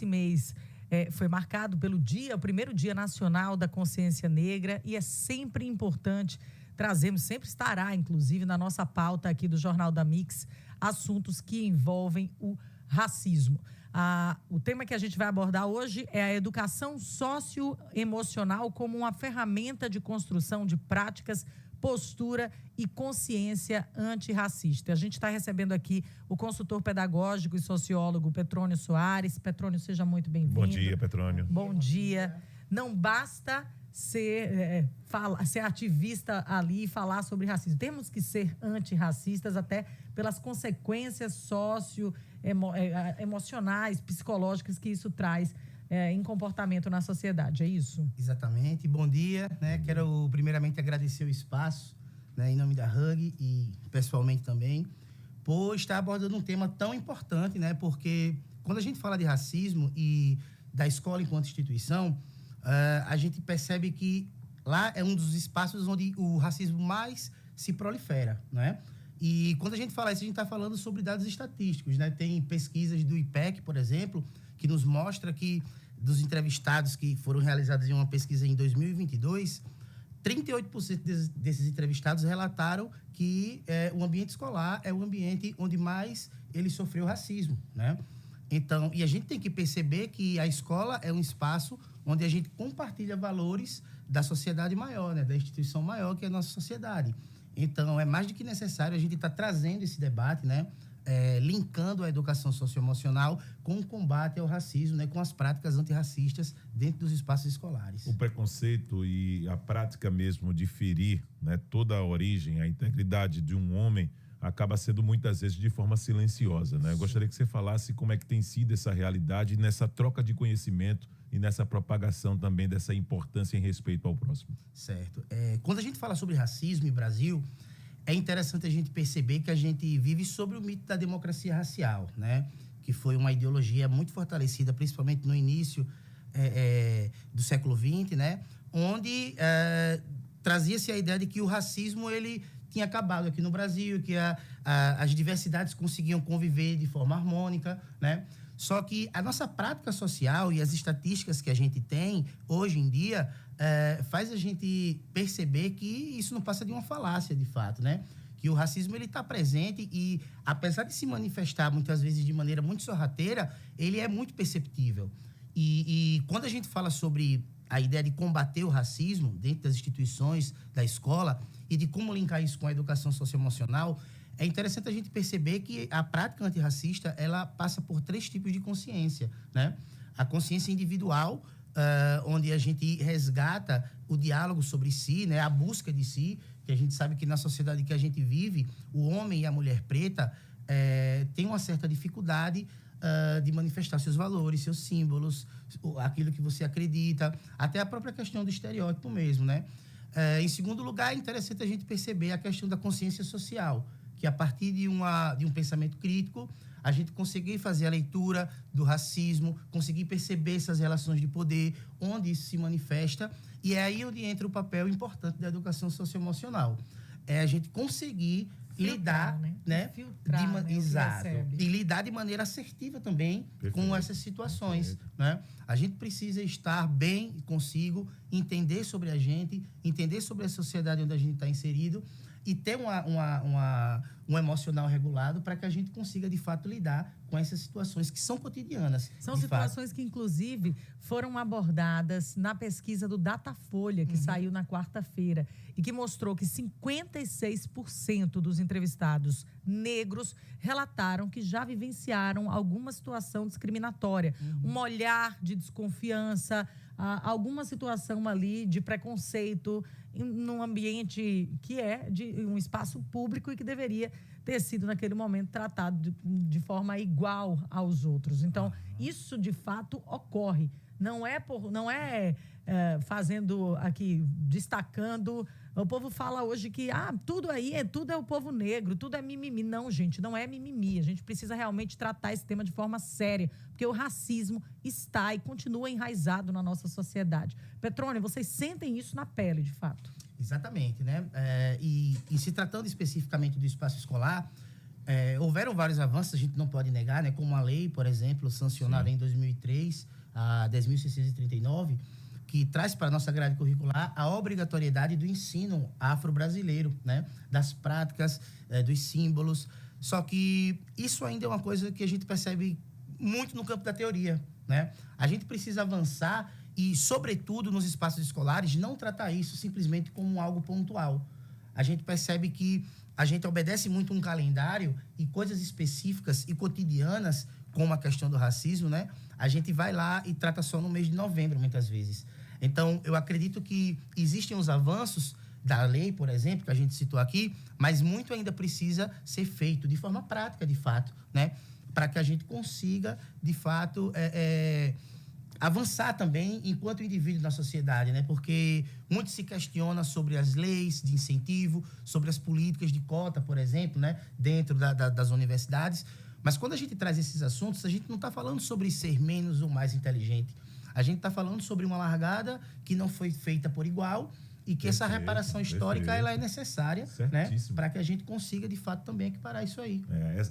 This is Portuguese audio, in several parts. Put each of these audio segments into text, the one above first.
Esse mês foi marcado pelo dia, o primeiro Dia Nacional da Consciência Negra, e é sempre importante trazermos, sempre estará, inclusive, na nossa pauta aqui do Jornal da Mix, assuntos que envolvem o racismo. O tema que a gente vai abordar hoje é a educação socioemocional como uma ferramenta de construção de práticas, postura e consciência antirracista. A gente está recebendo aqui o consultor pedagógico e sociólogo Petrônio Soares. Petrônio, seja muito bem-vindo. Bom dia, Petrônio. Bom dia. Não basta ser ativista ali e falar sobre racismo. Temos que ser antirracistas até pelas consequências socioemocionais, psicológicas que isso traz em comportamento na sociedade, é isso? Exatamente. Bom dia, né? Quero primeiramente agradecer o espaço, né, em nome da Hug e pessoalmente também, por estar abordando um tema tão importante, né? Porque quando a gente fala de racismo e da escola enquanto instituição, a gente percebe que lá é um dos espaços onde o racismo mais se prolifera, né? E quando a gente fala isso, a gente está falando sobre dados estatísticos, né? Tem pesquisas do IPEC, por exemplo, que nos mostra que dos entrevistados que foram realizados em uma pesquisa em 2022, 38% desses entrevistados relataram que o ambiente escolar é o ambiente onde mais ele sofreu racismo, né? Então, e a gente tem que perceber que a escola é um espaço onde a gente compartilha valores da sociedade maior, né? Da instituição maior que é a nossa sociedade. Então, é mais do que necessário a gente estar trazendo esse debate, né? Linkando a educação socioemocional com o combate ao racismo, né? Com as práticas antirracistas dentro dos espaços escolares. O preconceito e a prática mesmo de ferir, né, toda a origem, a integridade de um homem acaba sendo muitas vezes de forma silenciosa, né? Eu gostaria que você falasse como é que tem sido essa realidade nessa troca de conhecimento e nessa propagação também dessa importância em respeito ao próximo. Certo. Quando a gente fala sobre racismo em Brasil, é interessante a gente perceber que a gente vive sobre o mito da democracia racial, né? Que foi uma ideologia muito fortalecida, principalmente no início do século XX, né? Onde trazia-se a ideia de que o racismo ele tinha acabado aqui no Brasil, que as diversidades conseguiam conviver de forma harmônica, né? Só que a nossa prática social e as estatísticas que a gente tem hoje em dia faz a gente perceber que isso não passa de uma falácia, de fato, né? Que o racismo ele está presente e, apesar de se manifestar muitas vezes de maneira muito sorrateira, ele é muito perceptível. E quando a gente fala sobre a ideia de combater o racismo dentro das instituições, da escola, e de como linkar isso com a educação socioemocional, é interessante a gente perceber que a prática antirracista, ela passa por 3 tipos de consciência, né? A consciência individual, onde a gente resgata o diálogo sobre si, né? A busca de si, que a gente sabe que na sociedade que a gente vive, o homem e a mulher preta têm uma certa dificuldade de manifestar seus valores, seus símbolos, aquilo que você acredita, até a própria questão do estereótipo mesmo, né? Em segundo lugar, é interessante a gente perceber a questão da consciência social, que a partir de um pensamento crítico, a gente conseguir fazer a leitura do racismo, conseguir perceber essas relações de poder, onde isso se manifesta, e é aí onde entra o papel importante da educação socioemocional. É a gente conseguir lidar, né? Filtrar, exato. E lidar de maneira assertiva também. Perfeito. Com essas situações, né? A gente precisa estar bem consigo, entender sobre a gente, entender sobre a sociedade onde a gente está inserido e ter um emocional regulado para que a gente consiga, de fato, lidar com essas situações que são cotidianas. São situações que, inclusive, foram abordadas na pesquisa do Datafolha, que saiu na quarta-feira, e que mostrou que 56% dos entrevistados negros relataram que já vivenciaram alguma situação discriminatória. Um olhar de desconfiança, alguma situação ali de preconceito num ambiente que é de um espaço público e que deveria ter sido, naquele momento, tratado de forma igual aos outros. Então, isso, de fato, ocorre. Não é fazendo aqui, destacando. O povo fala hoje que tudo é o povo negro, tudo é mimimi. Não, gente, não é mimimi. A gente precisa realmente tratar esse tema de forma séria, porque o racismo está e continua enraizado na nossa sociedade. Petrônio, vocês sentem isso na pele, de fato? Exatamente, né? E se tratando especificamente do espaço escolar, houveram vários avanços, a gente não pode negar, né? Como a lei, por exemplo, sancionada em 2003, a 10.639, que traz para a nossa grade curricular a obrigatoriedade do ensino afro-brasileiro, né? Das práticas, dos símbolos. Só que isso ainda é uma coisa que a gente percebe muito no campo da teoria, né? A gente precisa avançar e, sobretudo, nos espaços escolares, não tratar isso simplesmente como algo pontual. A gente percebe que a gente obedece muito um calendário e coisas específicas e cotidianas, como a questão do racismo, né? A gente vai lá e trata só no mês de novembro, muitas vezes. Então, eu acredito que existem os avanços da lei, por exemplo, que a gente citou aqui, mas muito ainda precisa ser feito de forma prática, de fato, né? Para que a gente consiga, de fato, avançar também enquanto indivíduo na sociedade, né? Porque muito se questiona sobre as leis de incentivo, sobre as políticas de cota, por exemplo, né? Dentro das universidades. Mas quando a gente traz esses assuntos, a gente não está falando sobre ser menos ou mais inteligente. A gente está falando sobre uma largada que não foi feita por igual e que essa reparação histórica ela é necessária, né, para que a gente consiga, de fato, também equiparar isso aí.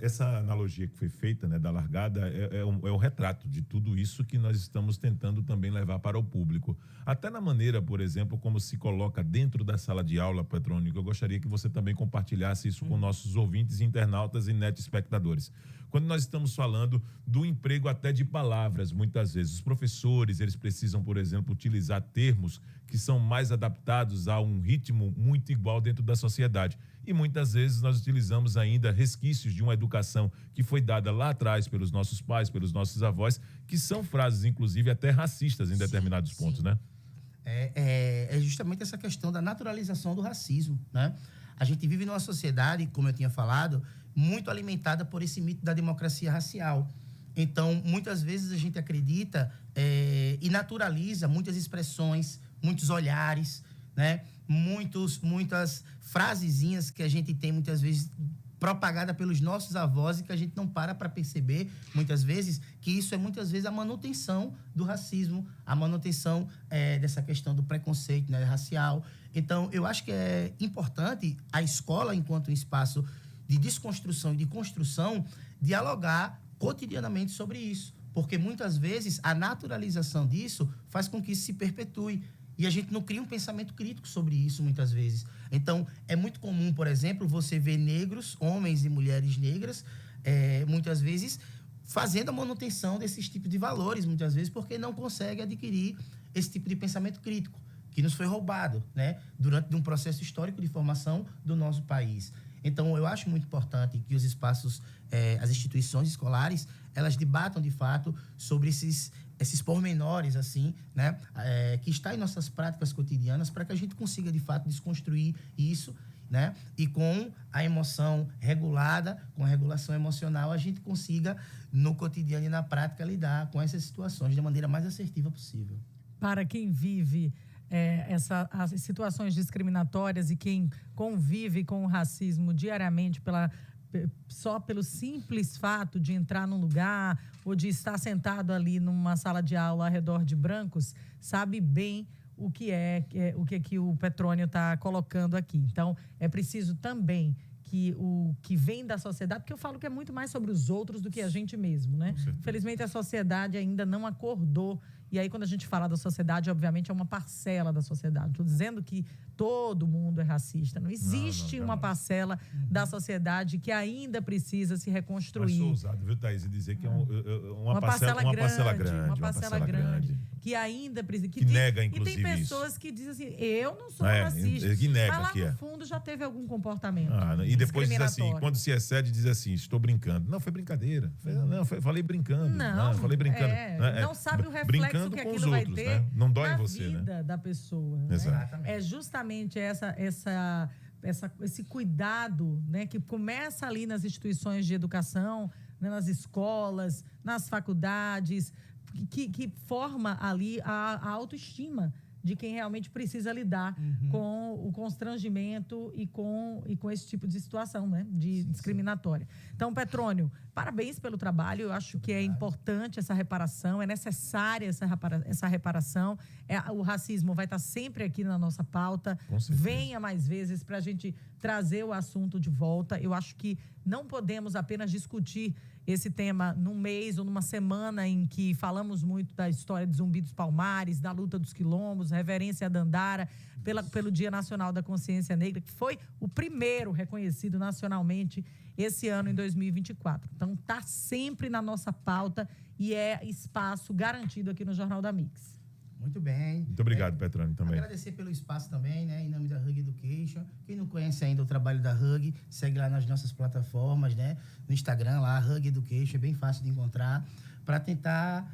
Essa analogia que foi feita, né, da largada é o retrato de tudo isso que nós estamos tentando também levar para o público. Até na maneira, por exemplo, como se coloca dentro da sala de aula, Petrônico, eu gostaria que você também compartilhasse isso com nossos ouvintes, internautas e espectadores. Quando nós estamos falando do emprego até de palavras, muitas vezes, os professores, eles precisam, por exemplo, utilizar termos que são mais adaptados a um ritmo muito igual dentro da sociedade. E muitas vezes nós utilizamos ainda resquícios de uma educação que foi dada lá atrás pelos nossos pais, pelos nossos avós, que são frases, inclusive, até racistas em determinados pontos, né? É justamente essa questão da naturalização do racismo, né? A gente vive numa sociedade, como eu tinha falado, muito alimentada por esse mito da democracia racial. Então, muitas vezes a gente acredita e naturaliza muitas expressões, muitos olhares, né? Muitas frasezinhas que a gente tem, muitas vezes, propagada pelos nossos avós e que a gente não para perceber, muitas vezes, que isso é, muitas vezes, a manutenção do racismo, a manutenção dessa questão do preconceito, né, racial. Então, eu acho que é importante a escola, enquanto um espaço de desconstrução e de construção, dialogar cotidianamente sobre isso. Porque, muitas vezes, a naturalização disso faz com que isso se perpetue. E a gente não cria um pensamento crítico sobre isso, muitas vezes. Então, é muito comum, por exemplo, você ver negros, homens e mulheres negras, muitas vezes, fazendo a manutenção desses tipos de valores, muitas vezes, porque não consegue adquirir esse tipo de pensamento crítico, que nos foi roubado, né, durante um processo histórico de formação do nosso país. Então, eu acho muito importante que os espaços, as instituições escolares, elas debatam, de fato, sobre esses pormenores, assim, né, que está em nossas práticas cotidianas, para que a gente consiga, de fato, desconstruir isso, né, e com a emoção regulada, com a regulação emocional, a gente consiga, no cotidiano e na prática, lidar com essas situações da maneira mais assertiva possível. Para quem vive as situações discriminatórias e quem convive com o racismo diariamente só pelo simples fato de entrar num lugar ou de estar sentado ali numa sala de aula ao redor de brancos, sabe bem o que o Petrônio está colocando aqui. Então, é preciso também que o que vem da sociedade, porque eu falo que é muito mais sobre os outros do que a gente mesmo, né? Infelizmente, a sociedade ainda não acordou. E aí, quando a gente fala da sociedade, obviamente, é uma parcela da sociedade. Estou dizendo que todo mundo é racista. Não existe uma parcela da sociedade que ainda precisa se reconstruir. Mas sou ousado, viu, Thaís, e dizer que é uma parcela grande. Uma parcela grande. Que ainda precisa... Que nega, inclusive, e tem pessoas isso. Que dizem assim, eu não sou racista. Que nega, mas lá que no fundo já teve algum comportamento e depois diz assim, quando se excede, diz assim, estou brincando. Não, foi brincadeira. Falei brincando. Não, falei brincando. Não sabe o reflexo que aquilo vai ter, né? Não dói na em você, vida da pessoa. Exato. Né? É justamente esse cuidado, né, que começa ali nas instituições de educação, né, nas escolas, nas faculdades, que forma ali a autoestima de quem realmente precisa lidar com o constrangimento e com esse tipo de situação, né? Discriminatória. Então, Petrônio, parabéns pelo trabalho. Eu acho que é importante essa reparação, é necessária essa reparação. O racismo vai estar sempre aqui na nossa pauta. Venha mais vezes para a gente trazer o assunto de volta. Eu acho que não podemos apenas discutir esse tema num mês ou numa semana em que falamos muito da história de Zumbi dos Palmares, da luta dos quilombos, reverência a Dandara, pelo Dia Nacional da Consciência Negra, que foi o primeiro reconhecido nacionalmente esse ano, em 2024. Então, está sempre na nossa pauta e é espaço garantido aqui no Jornal da Mix. Muito bem. Muito obrigado, Petrônio, também. Agradecer pelo espaço também, né? Em nome da Hug Education. Quem não conhece ainda o trabalho da Hug, segue lá nas nossas plataformas, né? No Instagram, lá, Hug Education, é bem fácil de encontrar, para tentar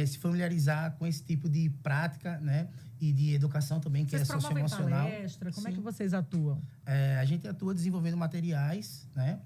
se familiarizar com esse tipo de prática, né? E de educação também, que vocês é socioemocional. Palestra, como é que vocês atuam? A gente atua desenvolvendo materiais, né?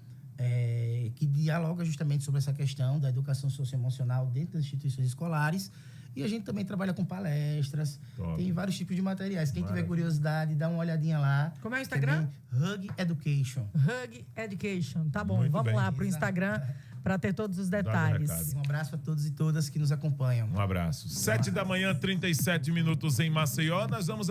Que dialoga justamente sobre essa questão da educação socioemocional dentro das instituições escolares. E a gente também trabalha com palestras. Top. Tem vários tipos de materiais. Quem tiver curiosidade, dá uma olhadinha lá. Como é o Instagram? Hug Education. Hug Education. Tá bom, Muito vamos bem. lá pro Instagram para ter todos os detalhes. Um abraço a todos e todas que nos acompanham. Um abraço. 7 da manhã, 37 minutos em Maceió. Nós vamos